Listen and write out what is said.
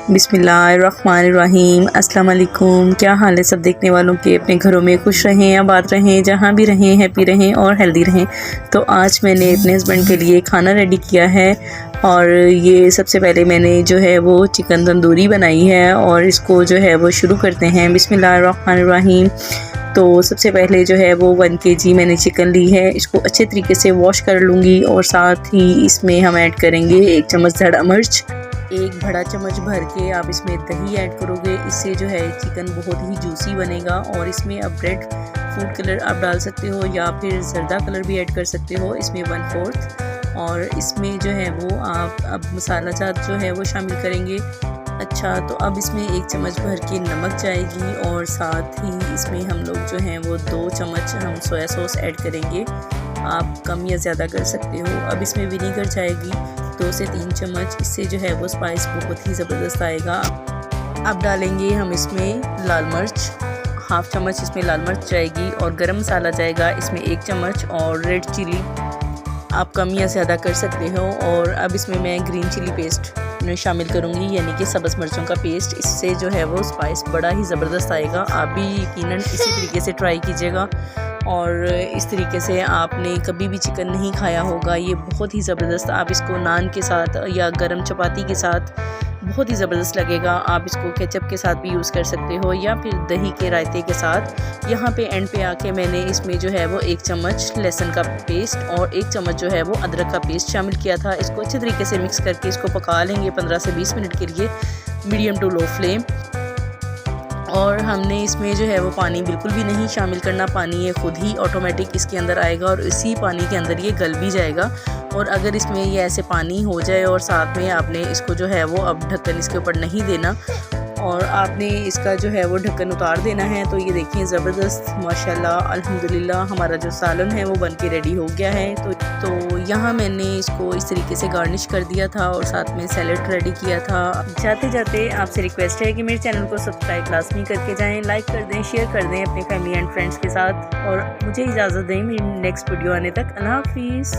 बिस्मिल्लाहिर्रहमानिर्रहीम। अस्सलाम वालेकुम। क्या हाल है सब देखने वालों के? अपने घरों में खुश रहें, आबाद रहें, जहाँ भी रहें हैप्पी रहें और हेल्दी रहें। तो आज मैंने अपने हस्बैंड के लिए खाना रेडी किया है और ये सबसे पहले मैंने जो है वो चिकन तंदूरी बनाई है और इसको जो है वो शुरू करते हैं। बिस्मिल्लाहिर्रहमानिर्रहीम। तो सबसे पहले जो है वो 1 kg मैंने चिकन ली है। इसको अच्छे तरीके से वॉश कर लूँगी और साथ ही इसमें हम ऐड करेंगे 1 चम्मच धड़ा मिर्च। 1 बड़ा चम्मच भर के आप इसमें दही ऐड करोगे, इससे जो है चिकन बहुत ही जूसी बनेगा। और इसमें अब रेड फूड कलर आप डाल सकते हो या फिर जर्दा कलर भी ऐड कर सकते हो, इसमें 1/4। और इसमें जो है वो आप अब मसाला जात जो है वो शामिल करेंगे। अच्छा, तो अब इसमें 1 चम्मच भर के नमक जाएगी और साथ ही इसमें हम लोग जो हैं वो 2 चम्मच हम सोया सॉस ऐड करेंगे। आप कम या ज़्यादा कर सकते हो। अब इसमें विनीगर जाएगी 2 से 3 चम्मच, इससे जो है वो स्पाइस बहुत ही ज़बरदस्त आएगा। अब डालेंगे हम इसमें लाल मिर्च, 1/2 चम्मच इसमें लाल मिर्च जाएगी। और गरम मसाला जाएगा इसमें 1 चम्मच और रेड चिली आप कम या ज़्यादा कर सकते हो। और अब इसमें मैं ग्रीन चिली पेस्ट शामिल करूँगी, यानी कि सब्ज़ मिर्चों का पेस्ट। इससे जो है वो स्पाइस बड़ा ही ज़बरदस्त आएगा। आप भी यकीनन इसी तरीके से ट्राई कीजिएगा। और इस तरीके से आपने कभी भी चिकन नहीं खाया होगा, ये बहुत ही ज़बरदस्त। आप इसको नान के साथ या गरम चपाती के साथ बहुत ही ज़बरदस्त लगेगा। आप इसको केचप के साथ भी यूज़ कर सकते हो या फिर दही के रायते के साथ। यहाँ पे एंड पे आके मैंने इसमें जो है वो 1 चम्मच लहसुन का पेस्ट और 1 चम्मच जो है वो अदरक का पेस्ट शामिल किया था। इसको अच्छे तरीके से मिक्स करके इसको पका लेंगे 15 से 20 मिनट के लिए, मीडियम टू लो फ्लेम। और हमने इसमें जो है वो पानी बिल्कुल भी नहीं शामिल करना। पानी ये खुद ही ऑटोमेटिक इसके अंदर आएगा और इसी पानी के अंदर ये गल भी जाएगा। और अगर इसमें ये ऐसे पानी हो जाए और साथ में आपने इसको जो है वो अब ढक्कन इसके ऊपर नहीं देना और आपने इसका जो है वो ढक्कन उतार देना है। तो ये देखिए ज़बरदस्त माशाल्लाह अल्हम्दुलिल्लाह हमारा जो सालन है वो बन के रेडी हो गया है। तो यहाँ मैंने इसको इस तरीके से गार्निश कर दिया था और साथ में सैलेड रेडी किया था। जाते जाते आपसे रिक्वेस्ट है कि मेरे चैनल को सब्सक्राइब लाजमी करके जाएँ, लाइक कर दें, शेयर कर दें अपने फैमिली एंड फ्रेंड्स के साथ। और मुझे इजाज़त दें मेरी नेक्स्ट वीडियो आने तक। अल्लाह हाफिज़।